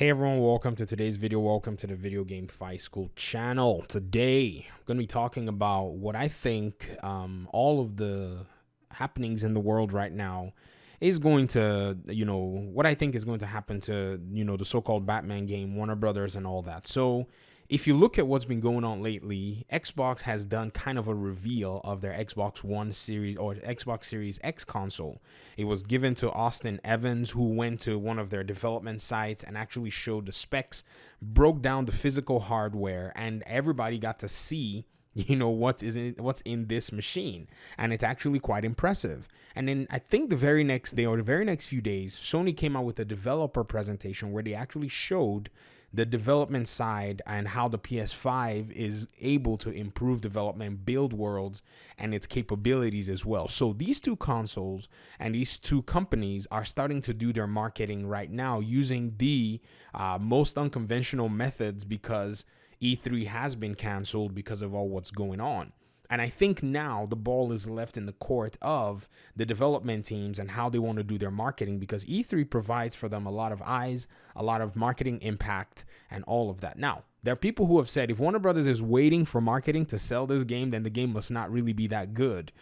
Hey everyone, welcome to today's video. Welcome to the Video Game Fight School channel. Today, I'm going to be talking about what I think all of the happenings in the world right now is going to, what I think is going to happen to, the so-called Batman game, Warner Brothers and all that. So if you look at what's been going on lately, Xbox has done kind of a reveal of their Xbox One series or Xbox Series X console. It was given to Austin Evans, who went to one of their development sites and actually showed the specs, broke down the physical hardware, and everybody got to see what's in this machine, and it's actually quite impressive. And then I think the very next day or the very next few days, Sony came out with a developer presentation where they actually showed the development side and how the PS5 is able to improve development, build worlds, and its capabilities as well. So these two consoles and these two companies are starting to do their marketing right now using the most unconventional methods, because E3 has been canceled because of all what's going on. And I think now the ball is left in the court of the development teams and how they want to do their marketing, because E3 provides for them a lot of eyes, a lot of marketing impact, and all of that. Now, there are people who have said if Warner Brothers is waiting for marketing to sell this game, then the game must not really be that good.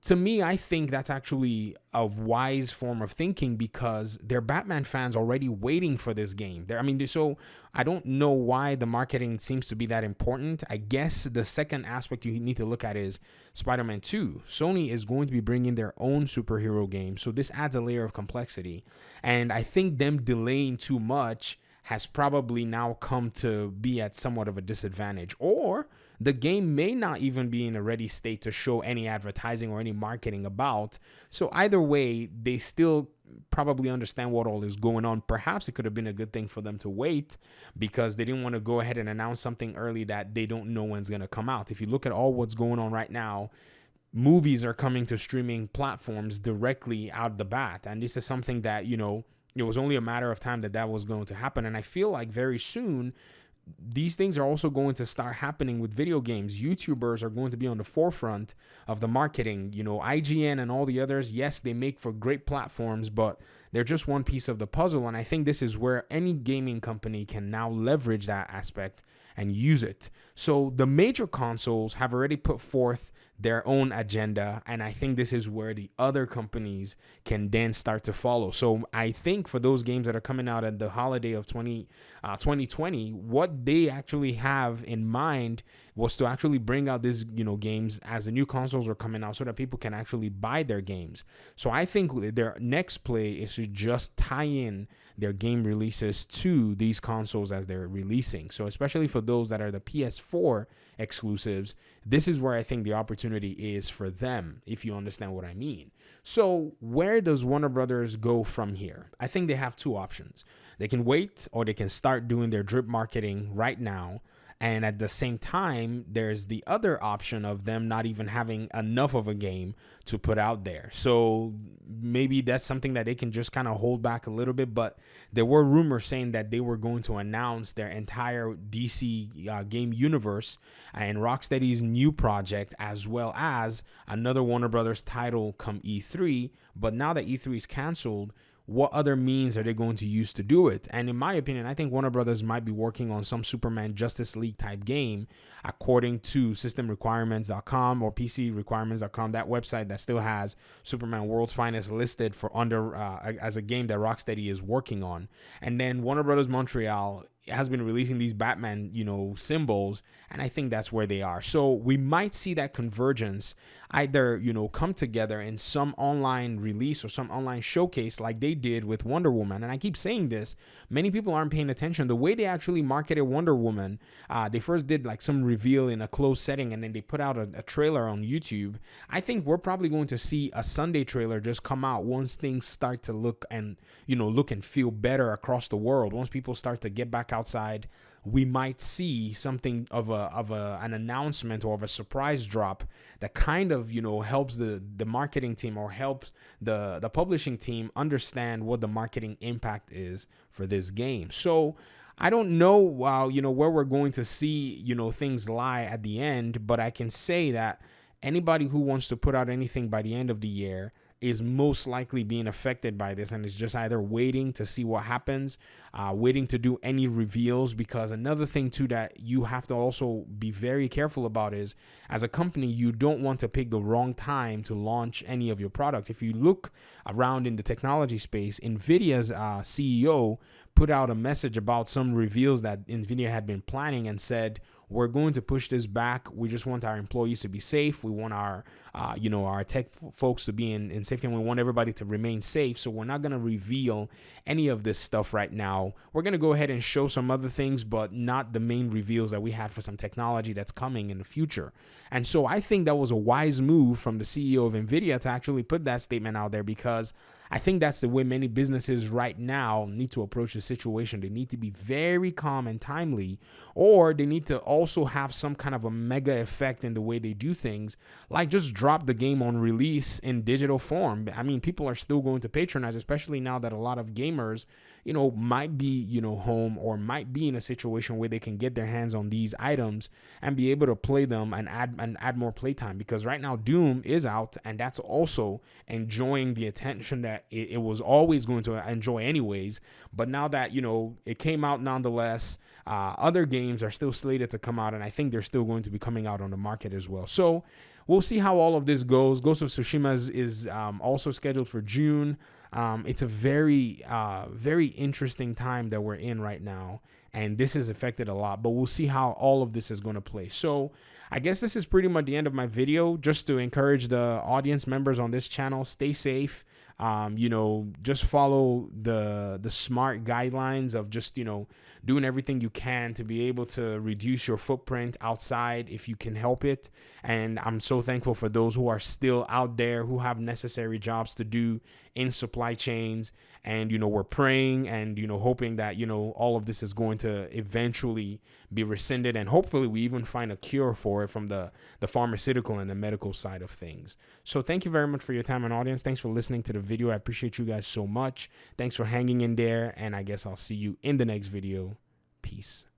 To me, I think that's actually a wise form of thinking, because they're Batman fans already waiting for this game. So I don't know why the marketing seems to be that important. I guess the second aspect you need to look at is Spider-Man 2. Sony is going to be bringing their own superhero game, so this adds a layer of complexity. And I think them delaying too much has probably now come to be at somewhat of a disadvantage, or the game may not even be in a ready state to show any advertising or any marketing about. So either way, they still probably understand what all is going on. Perhaps it could have been a good thing for them to wait, because they didn't want to go ahead and announce something early that they don't know when's going to come out. If you look at all what's going on right now, movies are coming to streaming platforms directly out the bat. And this is something that, it was only a matter of time that was going to happen. And I feel like very soon, these things are also going to start happening with video games. YouTubers are going to be on the forefront of the marketing. IGN and all the others, yes, they make for great platforms, but they're just one piece of the puzzle. And I think this is where any gaming company can now leverage that aspect and use it. So the major consoles have already put forth their own agenda, and I think this is where the other companies can then start to follow. So I think for those games that are coming out at the holiday of 2020, what they actually have in mind was to actually bring out these games as the new consoles are coming out, so that people can actually buy their games. So I think their next play is to just tie in their game releases to these consoles as they're releasing. So especially for those that are the PS4 exclusives, this is where I think the opportunity is for them, if you understand what I mean. So where does Warner Brothers go from here? I think they have two options. They can wait, or they can start doing their drip marketing right now. And at the same time, there's the other option of them not even having enough of a game to put out there. So maybe that's something that they can just kind of hold back a little bit. But there were rumors saying that they were going to announce their entire DC game universe and Rocksteady's new project, as well as another Warner Brothers title come E3. But now that E3 is canceled, what other means are they going to use to do it? And in my opinion, I think Warner Brothers might be working on some Superman Justice League type game, according to systemrequirements.com or PCrequirements.com, that website that still has Superman World's Finest listed for as a game that Rocksteady is working on. And then Warner Brothers Montreal has been releasing these Batman, symbols, and I think that's where they are. So we might see that convergence either, come together in some online release or some online showcase like they did with Wonder Woman. And I keep saying this, many people aren't paying attention. The way they actually marketed Wonder Woman, they first did like some reveal in a closed setting, and then they put out a trailer on YouTube. I think we're probably going to see a Sunday trailer just come out once things start to look and feel better across the world. Once people start to get back outside, we might see something of an announcement or of a surprise drop that kind of helps the marketing team or helps the publishing team understand what the marketing impact is for this game. So I don't know where we're going to see things lie at the end, but I can say that anybody who wants to put out anything by the end of the year is most likely being affected by this and is just either waiting to see what happens, waiting to do any reveals. Because another thing too that you have to also be very careful about is, as a company, you don't want to pick the wrong time to launch any of your products. If you look around in the technology space, Nvidia's CEO put out a message about some reveals that Nvidia had been planning and said, we're going to push this back. We just want our employees to be safe. We want our, our tech folks to be in safety, and we want everybody to remain safe. So we're not going to reveal any of this stuff right now. We're going to go ahead and show some other things, but not the main reveals that we had for some technology that's coming in the future. And so I think that was a wise move from the CEO of Nvidia to actually put that statement out there, because I think that's the way many businesses right now need to approach the situation. They need to be very calm and timely, or they need to also have some kind of a mega effect in the way they do things, like just drop the game on release in digital form. I mean, people are still going to patronize, especially now that a lot of gamers, might be, home, or might be in a situation where they can get their hands on these items and be able to play them and add more playtime. Because right now Doom is out, and that's also enjoying the attention that it was always going to enjoy anyways. But now that, it came out nonetheless, other games are still slated to come out, and I think they're still going to be coming out on the market as well. So we'll see how all of this goes. Ghost of Tsushima is also scheduled for June. It's a very, very interesting time that we're in right now, and this has affected a lot, but we'll see how all of this is going to play. So I guess this is pretty much the end of my video. Just to encourage the audience members on this channel, stay safe. Just follow the smart guidelines of just, doing everything you can to be able to reduce your footprint outside if you can help it. And I'm so thankful for those who are still out there, who have necessary jobs to do in supply chains. And, we're praying and, hoping that, all of this is going to eventually be rescinded. And hopefully we even find a cure for it from the pharmaceutical and the medical side of things. So thank you very much for your time and audience. Thanks for listening to the video. I appreciate you guys so much. Thanks for hanging in there. And I guess I'll see you in the next video. Peace.